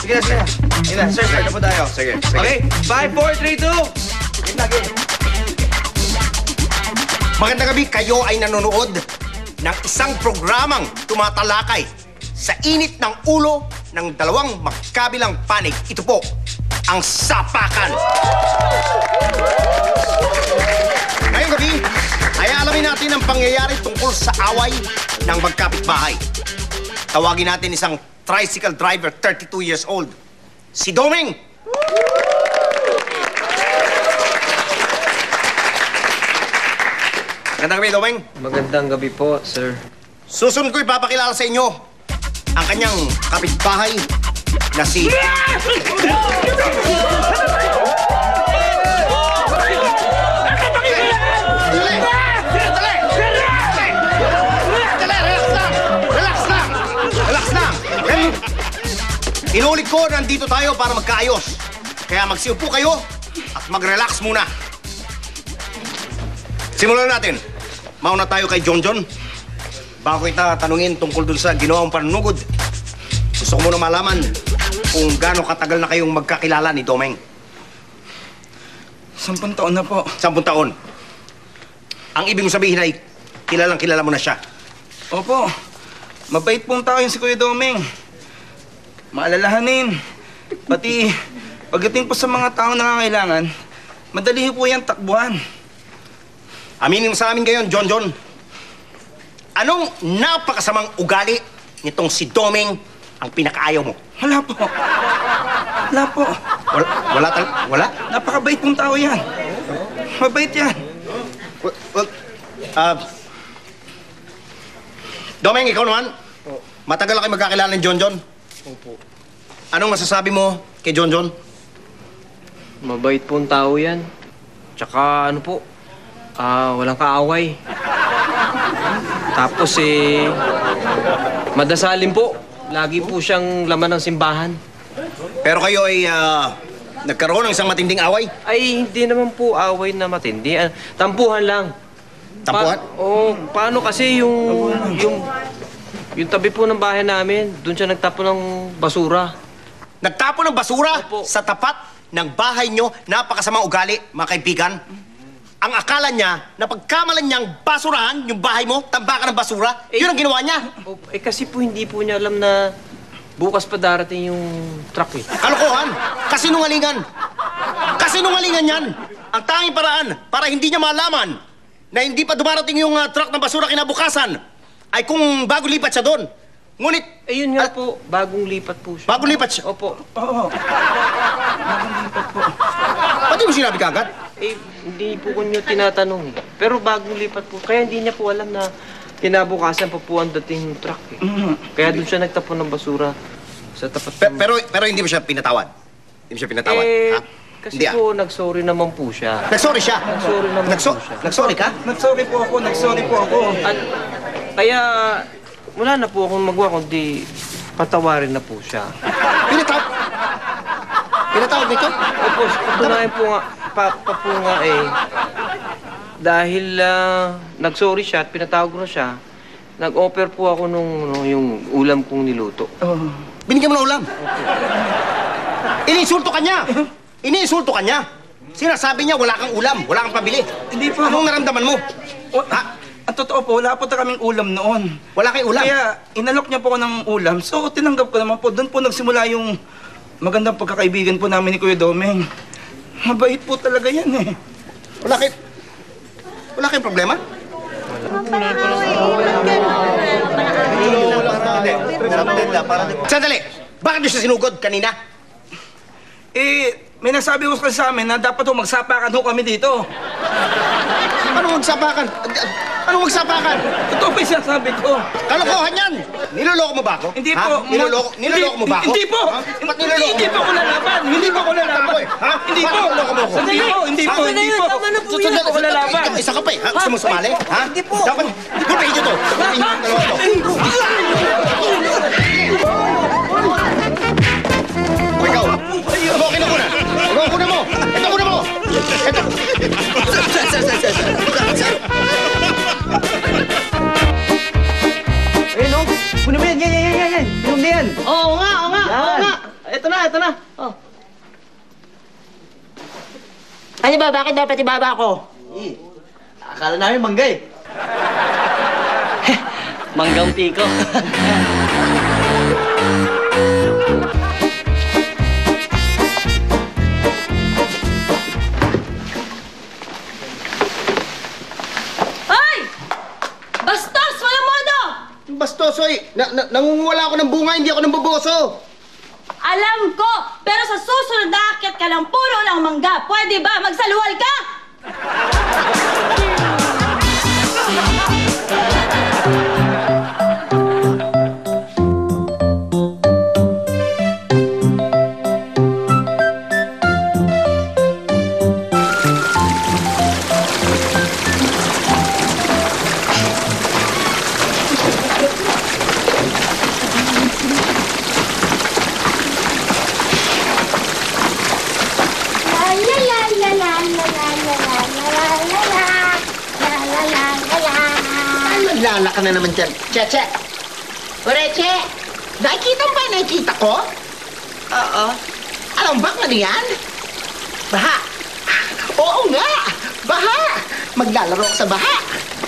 Sige na. Sige na, sir, na po tayo. Sige. Okay, 5, 4, 3, 2. Lagi. Magandang gabi, kayo ay nanonood ng isang programang tumatalakay sa init ng ulo ng dalawang magkabilang panig. Ito po, ang Sapakan. Ngayong gabi, ay alamin natin ang pangyayari tungkol sa away ng magkapitbahay. Tawagin natin isang tricycle driver, 32 years old, si Doming. Magandang gabi, Doming. Magandang gabi po, sir. Susunod ko ipapakilala sa inyo ang kanyang kapitbahay na si... Relax lang. Okay? Inulit ko, nandito tayo para magkaayos. Kaya magsiupo kayo at mag-relax muna. Simulan natin. Mauna tayo kay John. Bago kita tanungin tungkol dun sa ginawang panunugod, gusto ko muna malaman kung gaano katagal na kayong magkakilala ni Domeng. 10 taon na po. 10 taon. Ang ibig mong sabihin ay kilalang kilala mo na siya. Opo. Mabait pong tao yung si Kuya Domeng. Maalalahanin. Pati pagdating po sa mga taong nangangailangan, madali po yan takbuhan. Aminin mo sa amin ngayon, John. Anong napakasamang ugali nitong si Domeng ang pinakaayaw mo? Wala po. Wala? Napakabait pong tao yan. Mabait yan. Domeng, ikaw naman? Matagal na kayo magkakilala ni John? Opo. Anong masasabi mo kay John? Mabait pong tao yan. Tsaka ano po, walang kaaway. Tapos madasalin po. Lagi po siyang laman ng simbahan. Pero kayo ay nagkaroon ng isang matinding away? Ay, hindi naman po away na matindi. Tampuhan lang. Tampuhan? Paano kasi yung tabi po ng bahay namin, doon siya nagtapo ng basura. Nagtapo ng basura? Opo. Sa tapat ng bahay nyo, napakasamang ugali, mga kaibigan. Ang akala niya na pagkamalan niyang basurahan yung bahay mo, tambakan ng basura, yun ang ginawa niya. Kasi po hindi po niya alam na bukas pa darating yung truck eh. Kalokohan! Kasinungalingan! Kasinungalingan yan! Ang tanging paraan para hindi niya malaman na hindi pa dumarating yung truck ng basura kinabukasan ay kung bago lipat siya doon. Ngunit... Ayun nga po, bagong lipat po siya. Bagong lipat siya? Opo. Oo. Bagong lipat po. Pati mo sinabi kagad? Hindi po ko niyo tinatanong. Pero bagong lipat po. Kaya hindi niya po alam na kinabukasan pa po ang dating truck eh. Kaya doon siya nagtapon ng basura sa tapat ng... Pero hindi mo siya pinatawad? Hindi mo siya pinatawad? Ha? Kasi Hindi, po, nagsorry naman po siya. Nagsorry siya? Nagsorry naman po siya. Nagsorry ka? Nagsorry po ako. At kaya wala na po akong magawa kundi patawarin na po siya. Pinatawad nito? Opo, patunayan po nga, pa po nga eh. Dahil nagsorry siya at pinatawag ko na siya, nag-offer po ako nung yung ulam kong niluto. Binigyan mo ng ulam? Iniinsulto ka niya! Iniinsulto ka niya! Sinasabi niya wala kang ulam, wala kang pabili. Hindi po. Anong naramdaman mo? Ang totoo po, wala po kaming ulam noon. Wala kayong ulam? Kaya inalok niya po ako ng ulam, so tinanggap ko naman po. Doon po nagsimula yung magandang pagkakaibigan po namin ni Kuya Domeng. Mabait po talaga yan eh. Wala kayong problema? Sandali! Bakit niyo siya sinugod kanina? May nasabi ko kasi sa amin na dapat ho magsapakan ho kami dito. Anong magsapakan? Anong magsapakan? Totoo ba yung sinasabi ko? Kalokohan yan! Niloloko mo ba ako? Hindi Ha? po. Niloloko mo ba ako? Hindi po. Ha? Ba't niloloko Hindi po ako lalaban. Hindi po ako lalaban. Ha? Hindi po. Bakit niloloko mo ako? Hindi po. Hindi po. Hindi po. Hindi po ako lalaban. Isa ka pa eh. Ha? Gusto mo sumali? Ha? Hindi po. Dapat, gulpihin niyo to. Gulpihin niyo dalawa to. O ikaw, okay na muna. Kuna mo. Ito kuna mo. Ito. Ayun o, kunin mo yan. Yan. Kunin mo yan. Oo nga. Ito na. Ano ba? Bakit dapat ibaba ko? Akala namin mangga eh. Manggang piko. Hoy! Bastos! Walang modo! Bastosoy, nangunguwala ako ng bunga, hindi ako namboboso. Alam ko! Pero sa susunod na akyat ka ng puno ng mangga, pwede ba magsaluwal ka? Lala ka na naman dyan. Cheche! Oreche! Nakikita mo ba yung nakikita ko? Oo. Alam ba ano yan? Baha! Oo nga! Baha! Maglalaro ako sa baha!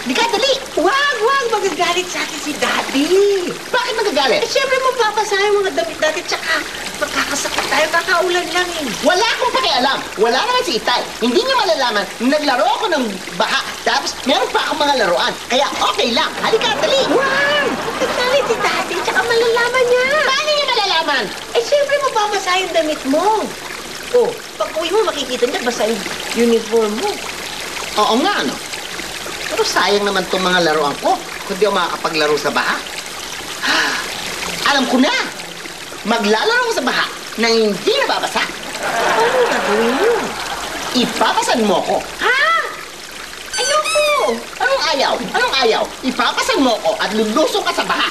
Di ka, dali! Wag! Magagalit sa akin si Daddy! Bakit magagalit? Eh, syempre mapapasa yung mga damit natin, tsaka magkakasakit tayo, kakaulan lang eh. Wala akong pakialam. Wala naman si Itay. Hindi niya malalaman. Naglaro ako ng baha. Tapos meron pa akong mga laruan. Kaya okay lang. Halika, dali! Wag! Magagalit si Daddy, tsaka malalaman niya. Paano niya malalaman? Eh, syempre mapapasa yung damit mo. Oh, pag uwi mo, makikita niya basa yung uniform mo. Oo nga, ano? Pero sayang naman itong mga laruan ko kung di ako makakapaglaro sa baha. Alam ko na! Maglalaro ako sa baha nang hindi nababasa. Ano gagawin mo? Ipapasan mo ko. Ha? Ayoko! Anong ayaw? Anong ayaw? Ipapasan mo ko at lulusong ka sa baha.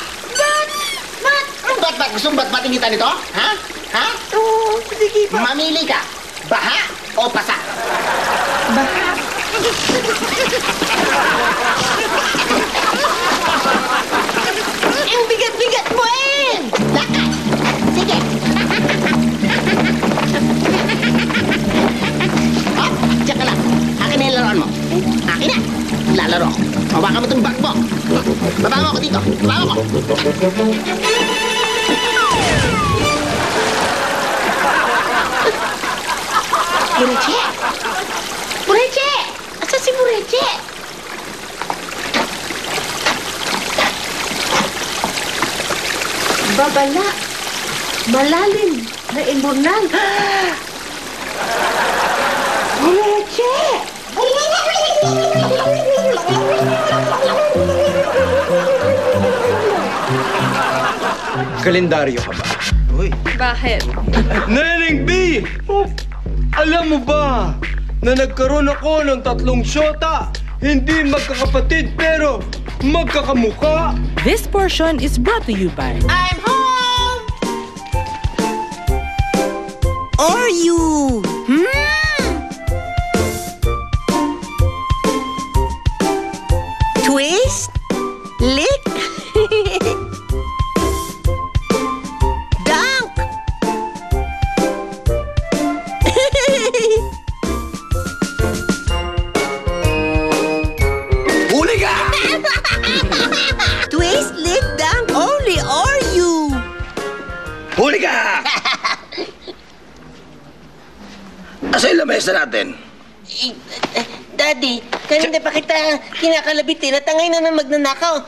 Ba't? Anong bat? Gusto mong bat-batin kita nito? Ha? Ha? Oo, sige ba? Mamili ka. Baha o pasa? Baha. Ang bigat-bigat mo eh! Lakad! Sige! Oh, diyan ka lang. Akin na yung laruan mo. Akin na! Lalaro ako. Hawakan mo itong bag mo. Baba mo ako dito. Baba mo ako. Bureche! Bureche! Asa si Bureche? Babala. Malalim na imunan. Leche! Kalendaryo ka ba? Bakit? Neneng B! Alam mo ba na nagkaroon ako ng 3 syota? Hindi magkakapatid pero magkakamuka? This portion is brought to you by I'm home! Are you? Twist? Lick? Dunk? Huli ka! Twist, lick, dunk, only are you? Huli ka! Asa yung lamesa natin? Daddy, kanina pa kita kinakalabitin at angay naman magnanakaw.